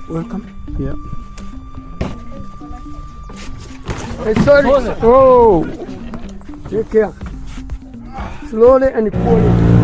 Welcome. Yeah. Hey, sorry. Oh, take care. Slowly and poorly.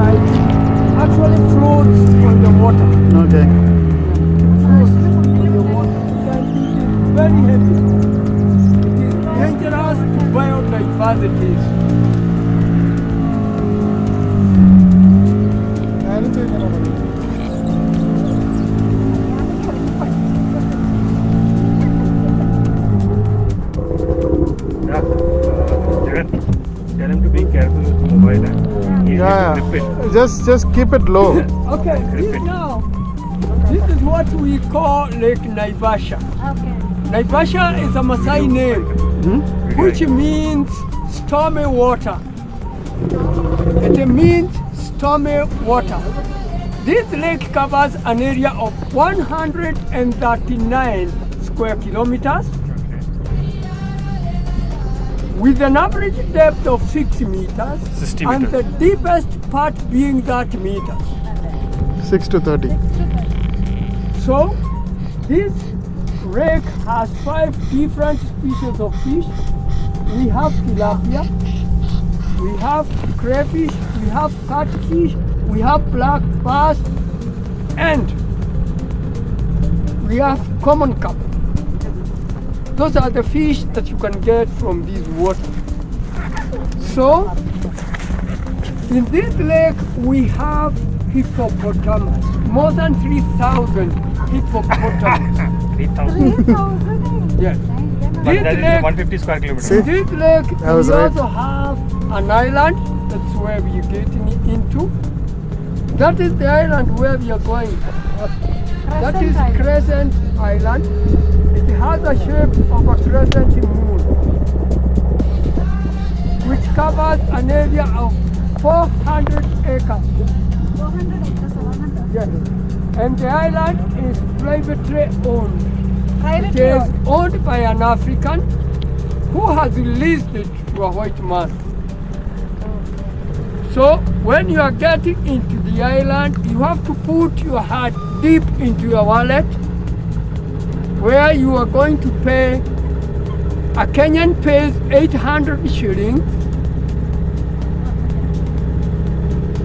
Actually floats on the water. Okay. Floats on the water. And it is very heavy. It is dangerous to biodiversity. Tell him to be careful with the mobile and easy to grip it. Just keep it low. Okay, this is what we call Lake Naivasha. Naivasha is a Maasai name, which means stormy water. It means stormy water. This lake covers an area of 139 square kilometers with an average depth of 6 meters 60 and meters. the deepest part being 30 meters. 6 to 30. So this lake has 5 different species of fish. We have tilapia, we have crayfish, we have catfish, we have black bass, and we have common carp. Those are the fish that you can get from this water. So, in this lake we have hippopotamus, more than 3,000 hippopotamus. 3,000. Yes. But This that is lake, 150 square kilometers. in this lake I was we right. also have an island. That's where we are getting into. That is the island where we are going. That is Crescent Island. It has a shape of a crescent moon, which covers an area of 400 acres. 400 acres or 100? Yes. And the island is privately owned. It Privately is owned. owned by an African who has leased it to a white man. So when you are getting into the island, you have to put your heart deep into your wallet, where you are going to pay, a Kenyan pays 800 shillings,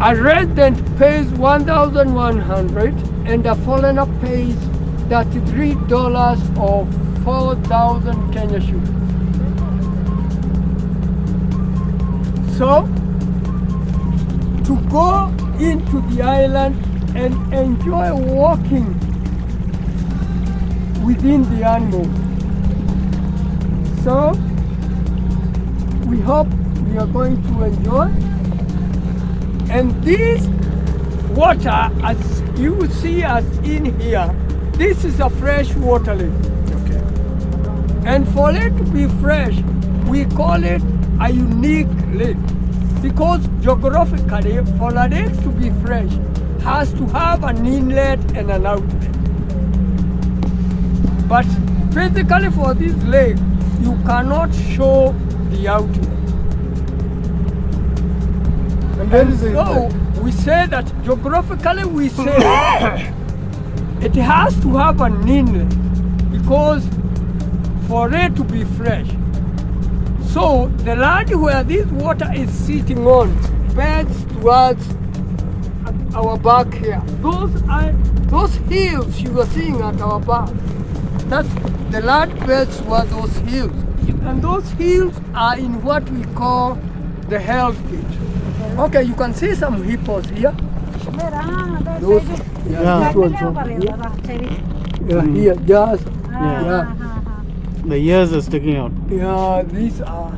a resident pays 1,100, and a foreigner pays $33 or 4,000 Kenya shillings. So, to go into the island and enjoy walking within the animal. So, we hope we are going to enjoy. And this water, as you see us in here, this is a fresh water lake. Okay. And for it to be fresh, we call it a unique lake. Because geographically, for a lake to be fresh, has to have an inlet and an outlet. But physically for this lake, you cannot show the outlet. And where is So it? we say that geographically we say it has to have an inlet because for it to be fresh. So the land where this water is sitting on bends towards our back here. Those hills you are seeing at our back. That's the land beds were those hills. And those hills are in what we call the Hell's Gate. Okay, you can see some hippos here. Those, Yeah. this one from here, here, just, yeah. The ears are sticking out. Yeah, these are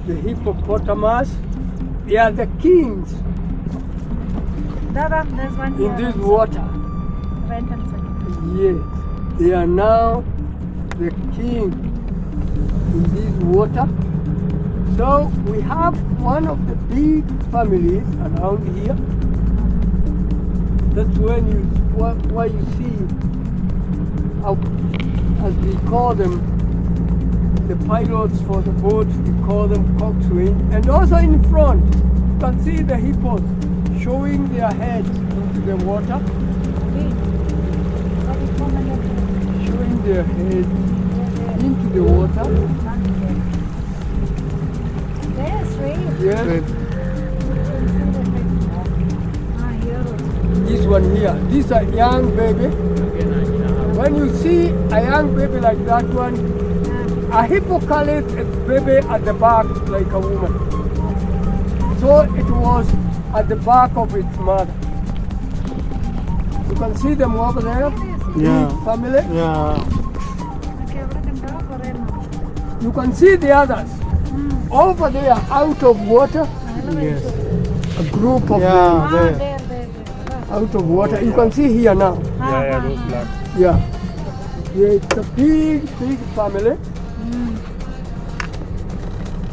the hippopotamus. They are the kings Dada, there's one here. in this water. Right hand side. Yes, they are now the king in this water. So we have one of the big families around here. That's when why you see, as we call them, the pilots for the boat, we call them coxswain. And also in front, you can see the hippos showing their heads into the water, showing their heads into the water. Yes, right. Yes. Great. This one here, this is a young baby. When you see a young baby like that one, a hippo carries its baby at the back like a woman. So it was at the back of its mother. You can see them over there. Yeah. Big family. Yeah. You can see the others over there out of water. Yes. A group of Yeah. them There. out of water. You can see here now. Yeah, those black. Yeah. Yeah, it's a big family.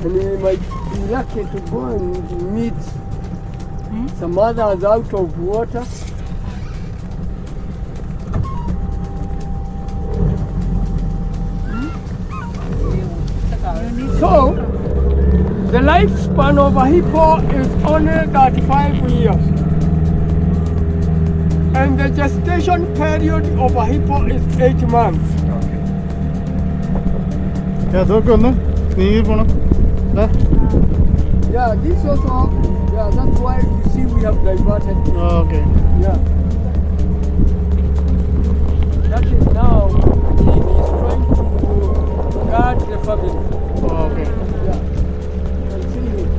And you might be lucky to go and meet some others out of water. So, the lifespan of a hippo is only 35 years. And the gestation period of a hippo is 8 months. Yeah, നോക്ക് ഒന്ന് നീങ്ങി പോണം. ദാ. Yeah, this also, yeah, that's why you see we have diverted. Oh, okay. Yeah. That is now, he is trying to guard the family. Oh, okay. Yeah. You can see him.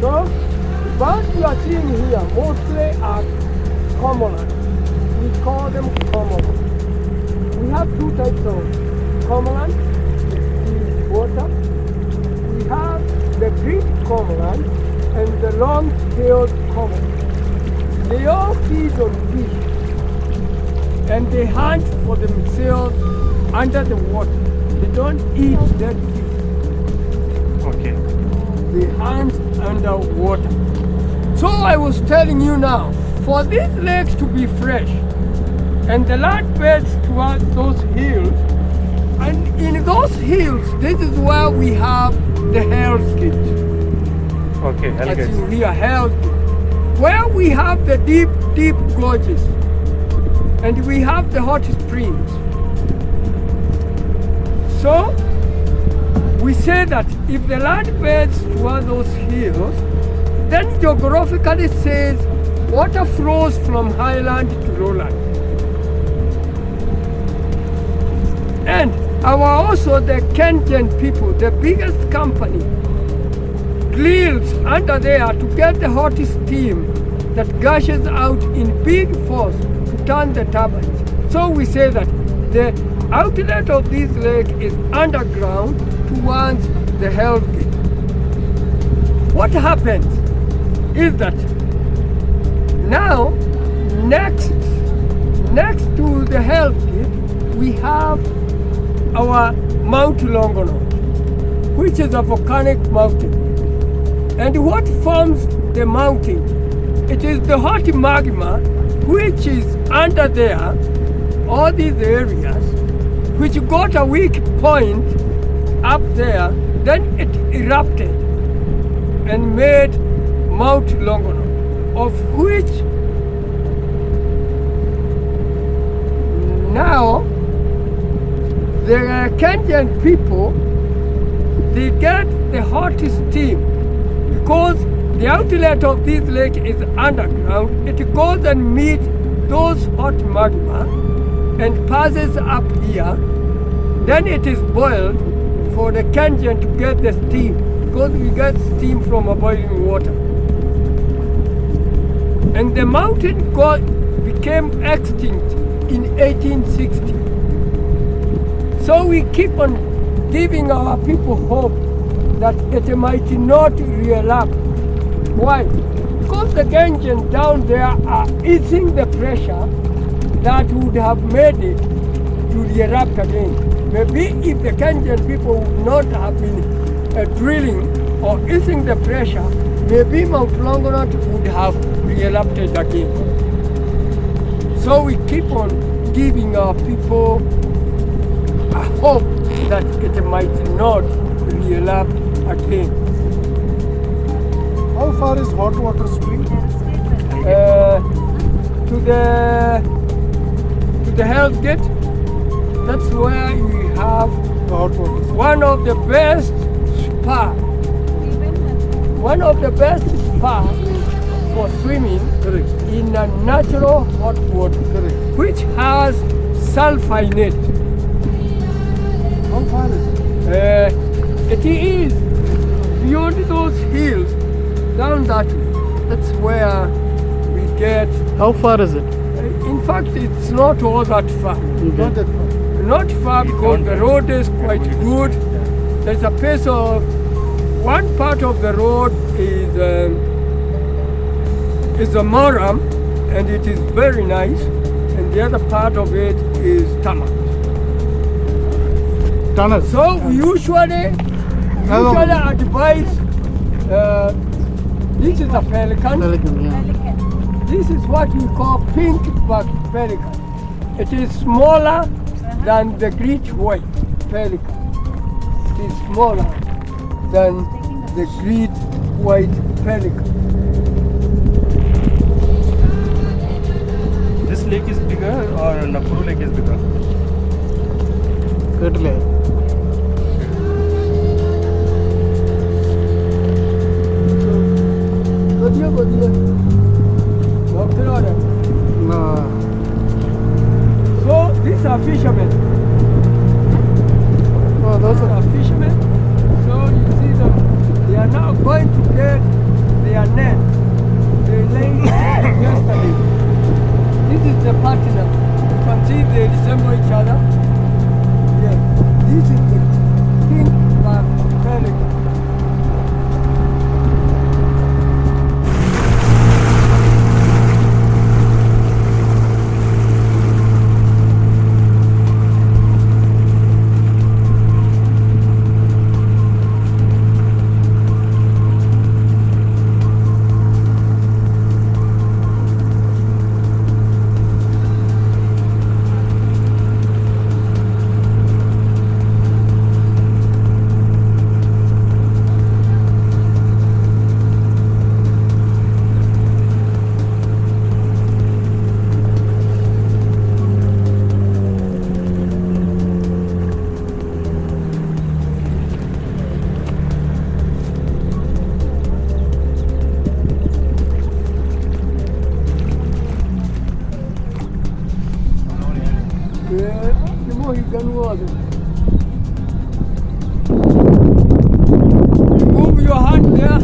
So, what you are seeing here mostly are cormorants. We call them cormorants. We have two types of cormorant in water. We have the green cormorant and the long-tailed cormorant. They all feed on fish and they hunt for themselves under the water. They don't eat dead fish. Okay. They hunt underwater. So I was telling you now, for these lakes to be fresh and the land beds towards those hills, and in those hills, this is where we have the Hell's Gate. Okay, As alligators. you hear, Hell's Gate. Where we have the deep gorges and we have the hot springs. So, we say that if the land beds toward those hills, then geographically says water flows from highland to lowland. And also the Kenyan people, the biggest company, drills under there to get the hot steam that gushes out in big force to turn the turbines. So we say that the outlet of this lake is underground towards the Hell's Gate. What happens is that now next to the Hell's Gate we have our Mount Longonot, which is a volcanic mountain. And what forms the mountain? It is the hot magma which is under there, all these areas, which got a weak point up there, then it erupted and made Mount Longonot, of which now the Kenyan people, they get the hot steam because the outlet of this lake is underground. It goes and meets those hot magma and passes up here. Then it is boiled for the Kenyan to get the steam because we get steam from a boiling water. And the mountain became extinct in 1860. So we keep on giving our people hope that it might not re-erupt. Why? Because the Ganges down there are easing the pressure that would have made it to erupt again. Maybe if the Kenyan people would not have been drilling or easing the pressure, maybe Mount Longonot would have erupted again. So we keep on giving our people a hope that it might not erupt again. How far is hot water spring? To the Hell's Gate, that's where we have The hot water. one of the best spa. One of the best spa for swimming Correct. in a natural hot water, Correct. which has sulfur in it. How far is it? It is beyond those hills, down that way. That's where we get. How far is it? In fact, it's not all that far. Not that far. Not far because the road is quite good. There's a piece of one part of the road is a moram, and it is very nice, and the other part of it is tarmac. Tunnel. So we usually advise. This is a pelican. Pelican, yeah. This is what we call pink-back pelican. It is smaller than the great white pelican. It is smaller than the great white pelican. This lake is bigger or Nakuru lake is bigger? Good lake. No. So these are fishermen. Oh, those These are. are fishermen. So you see them. They are now going to get their net. They laid yesterday. This is the partner. You can see they resemble each other. Yes. This is the pink-back pelican. Move your hand there.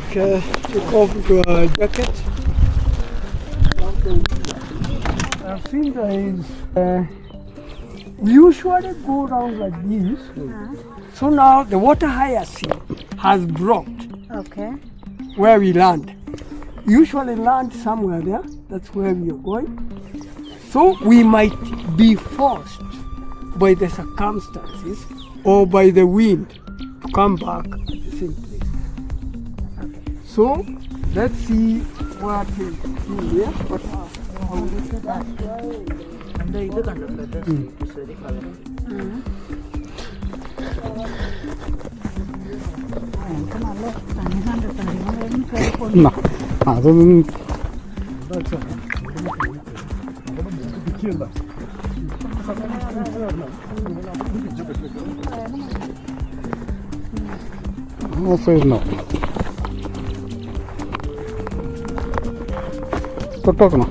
Okay, take off your jacket. I think there is. We usually go around like this. So now the water hyacinth has blocked Okay. where we land. Usually land somewhere there. That's where we are going. So we might be forced by the circumstances or by the wind to come back at the same place. So let's see what is here. ഇത് കണ്ടല്ലോ ശരി colour എനിക്ക് നല്ല പനി കണ്ടിട്ടുണ്ട് എന്നാ, അതൊന്നും of ചെയ്യണോ തൊട്ടോക്കണം